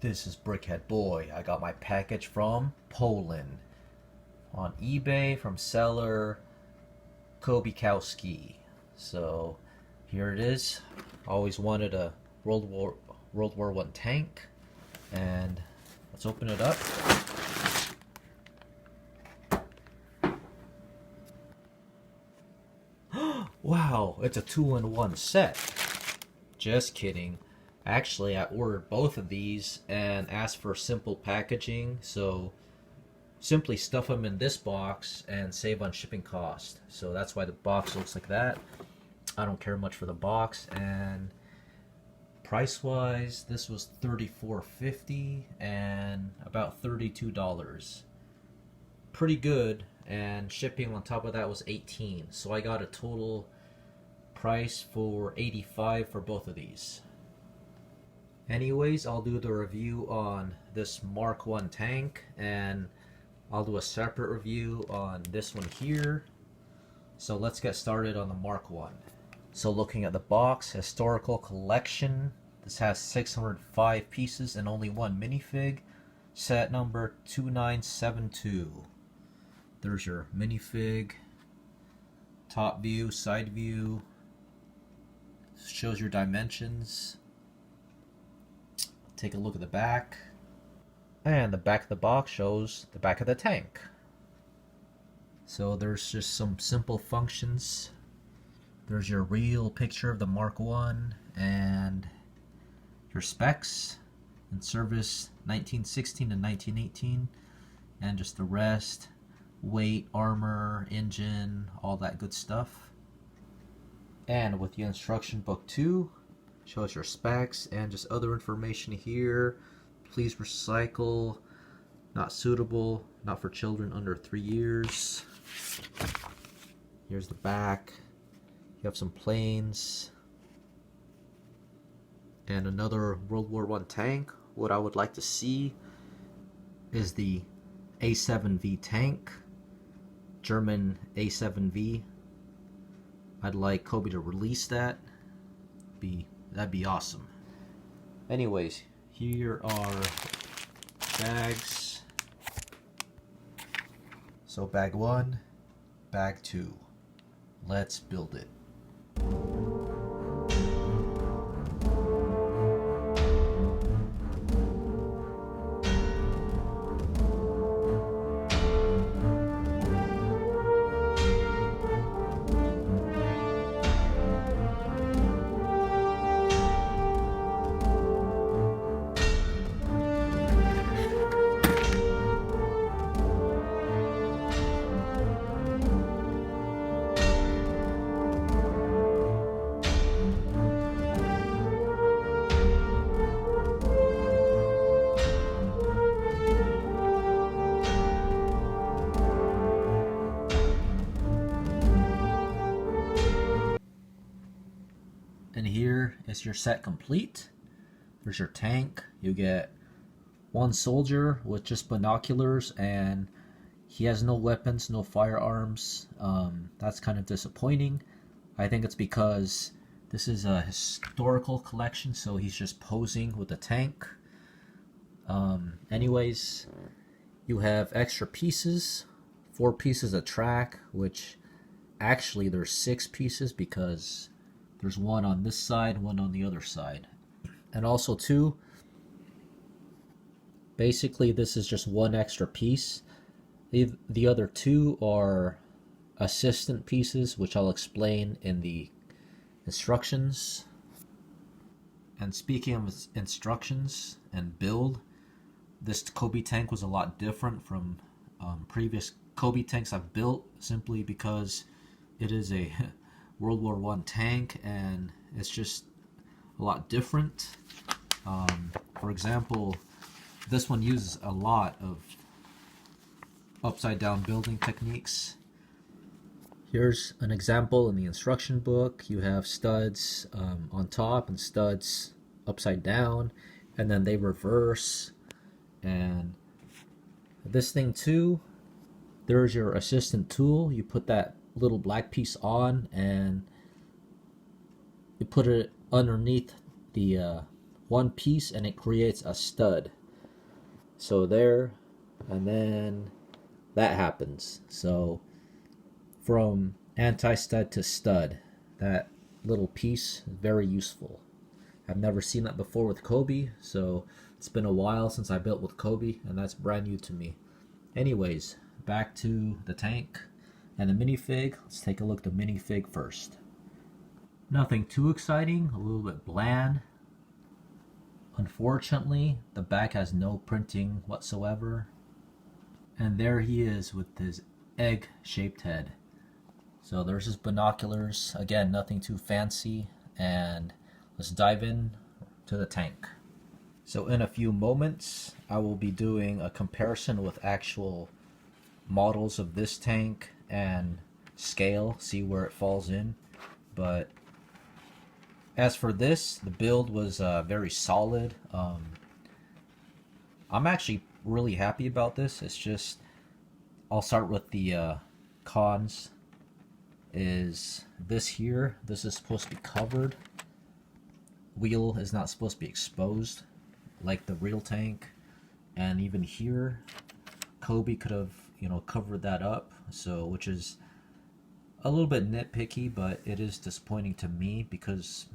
This is Brickhead Boy. I got my package from Poland on eBay from seller Kobikowski. So here it is. Always wanted a World War One tank, and let's open it up. Wow, it's a 2-in-1 set. Just kidding. Actually, I ordered both of these and asked for simple packaging, so simply stuff them in this box and save on shipping cost. So that's why the box looks like that. I don't care much for the box, and price wise this was $34.50 and about $32. Pretty good, and shipping on top of that was $18. So I got a total price for $85 for both of these. Anyways, I'll do the review on this Mark 1 tank, and I'll do a separate review on this one here. So let's get started on the Mark 1. So looking at the box, historical collection. This has 605 pieces and only one minifig. Set number 2972. There's your minifig. Top view, side view. Shows your dimensions. Take a look at the back. And the back of the box shows the back of the tank. So there's just some simple functions. There's your real picture of the Mark 1 and your specs. In service 1916 and 1918, and just the rest, weight, armor, engine, all that good stuff. And with the instruction book too, shows your specs and just other information here. Please recycle, not suitable, not for children under 3 years. Here's the back. You have some planes and another World War I tank. What I would like to see is the A7V tank, German A7V. I'd like Cobi to release that. That'd be awesome. Anyways, here are bags. So bag 1, bag 2. Let's build it. And here is your set complete. There's your tank. You get one soldier with just binoculars, and he has no weapons, no firearms. That's kind of disappointing. I think it's because this is a historical collection, so he's just posing with the tank. Anyways, you have extra pieces, 4 pieces of track, which actually there's 6 pieces because there's one on this side, one on the other side. And also too, basically this is just one extra piece. The other 2 are assistant pieces, which I'll explain in the instructions. And speaking of instructions and build, this Cobi tank was a lot different from previous Cobi tanks I've built, simply because it is a World War I tank, and it's just a lot different. For example, this one uses a lot of upside down building techniques. Here's an example in the instruction book. You have studs on top and studs upside down, and then they reverse. And this thing too, there's your assistant tool. You put that little black piece on, and you put it underneath the one piece and it creates a stud. So there, and then that happens. So from anti-stud to stud, that little piece is very useful. I've never seen that before with Cobi, so it's been a while since I built with Cobi, and that's brand new to me. Anyways, back to the tank and the minifig. Let's take a look at the minifig first. Nothing too exciting, a little bit bland. Unfortunately, the back has no printing whatsoever. And there he is with his egg-shaped head. So there's his binoculars. Again, nothing too fancy. And let's dive in to the tank. So in a few moments, I will be doing a comparison with actual models of this tank and scale, see where it falls in. But as for this, the build was very solid. I'm actually really happy about this. It's just, I'll start with the cons. Is this here, this is supposed to be covered. Wheel is not supposed to be exposed like the real tank. And even here, Cobi could have, covered that up. So, which is a little bit nitpicky, but it is disappointing to me because,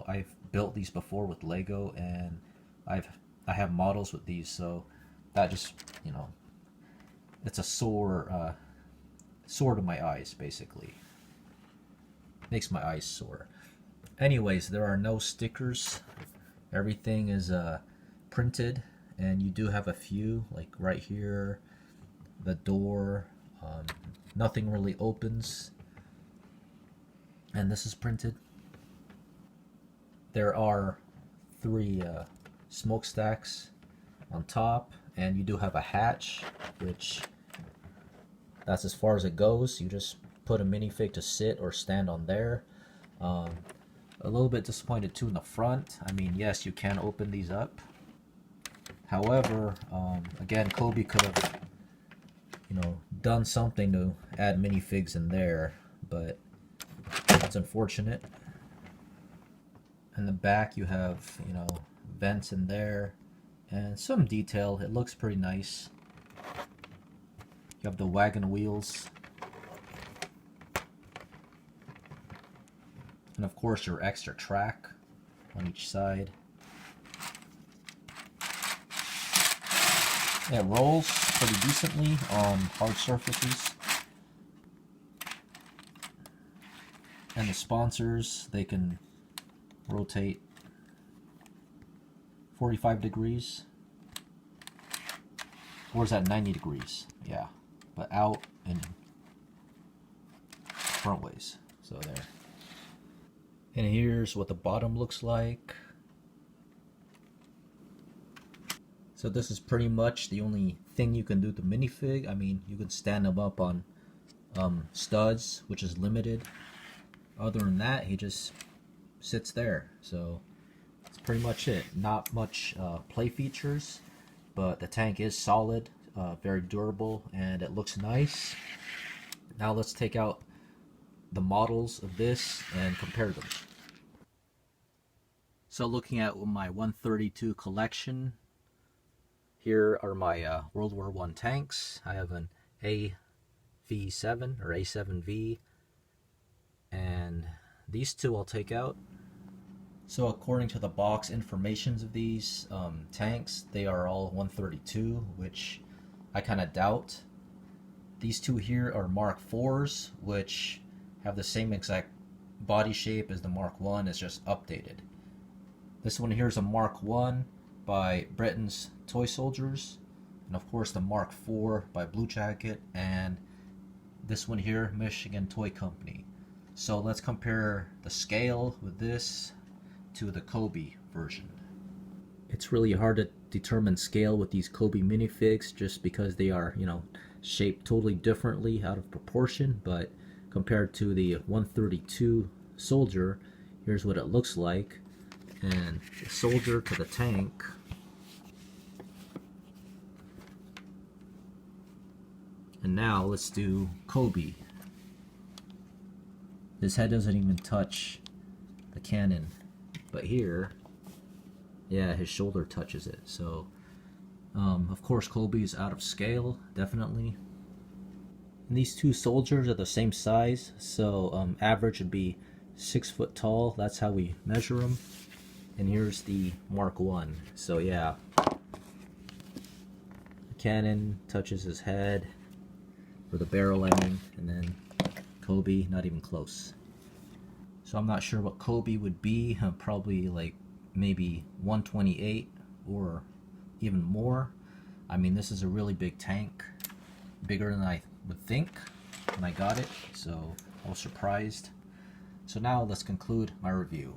I've built these before with Lego and I have models with these, so that just, it's a sore to my eyes, basically. Makes my eyes sore. Anyways, there are no stickers. Everything is printed, and you do have a few, like right here, the door. Nothing really opens, and this is printed. There are 3 smokestacks on top, and you do have a hatch, which that's as far as it goes. You just put a minifig to sit or stand on there. A little bit disappointed too in the front. I mean, yes, you can open these up. However, again, Cobi could have, done something to add minifigs in there, but it's unfortunate. In the back, you have, vents in there and some detail. It looks pretty nice. You have the wagon wheels. And of course your extra track on each side. It rolls pretty decently on hard surfaces. And the sponsors, they can rotate 45 degrees. Or is that 90 degrees? Yeah. But out and front ways. So there. And here's what the bottom looks like. So this is pretty much the only thing you can do to minifig. I mean, you can stand them up on studs, which is limited. Other than that, he just sits there. So that's pretty much it. Not much play features, but the tank is solid, very durable, and it looks nice. Now let's take out the models of this and compare them. So looking at my 132 collection, here are my World War I tanks. I have an AV7 or A7V, and these two I'll take out. So according to the box informations of these tanks, they are all 132, which I kind of doubt. These two here are Mark IVs, which have the same exact body shape as the Mark I, it's just updated. This one here is a Mark I by Britain's Toy Soldiers, and of course the Mark IV by Blue Jacket, and this one here, Michigan Toy Company. So let's compare the scale with this to the Cobi version. It's really hard to determine scale with these Cobi minifigs just because they are, shaped totally differently out of proportion, but compared to the 132 Soldier, here's what it looks like. And the Soldier to the tank. And now let's do Cobi. His head doesn't even touch the cannon. But here, Yeah, his shoulder touches it. So, of course, Kobe is out of scale, definitely. And these two soldiers are the same size, so average would be 6 foot tall. That's how we measure them. And here's the Mark One. So yeah, the cannon touches his head for the barrel ending, and then Kobe, not even close. So I'm not sure what Kobe would be. Probably like maybe 128 or even more. I mean, this is a really big tank, bigger than I would think when I got it, so I was surprised. So now let's conclude my review.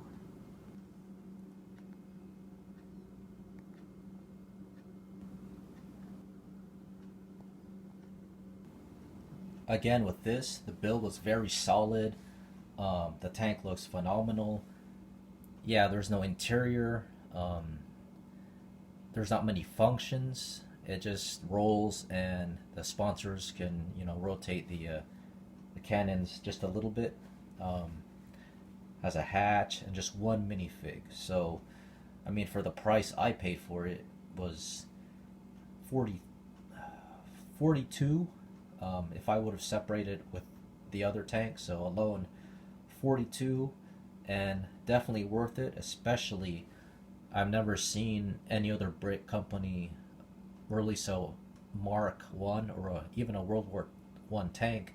Again, with this, the build was very solid. The tank looks phenomenal. Yeah, there's no interior. There's not many functions. It just rolls, and the sponsors can, rotate the cannons just a little bit. Has a hatch and just one minifig. So, I mean, for the price I paid for it was 40, 42. If I would have separated with the other tank, so alone 42, and definitely worth it. Especially, I've never seen any other brick company release a Mark One or even a World War One tank,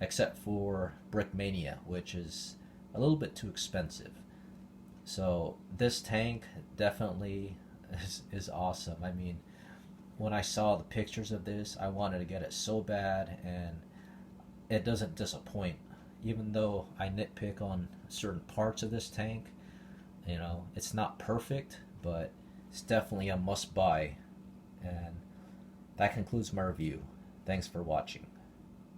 except for Brickmania, which is a little bit too expensive. So this tank definitely is awesome. I mean, when I saw the pictures of this, I wanted to get it so bad, and it doesn't disappoint. Even though I nitpick on certain parts of this tank, it's not perfect, but it's definitely a must buy. And that concludes my review. Thanks for watching.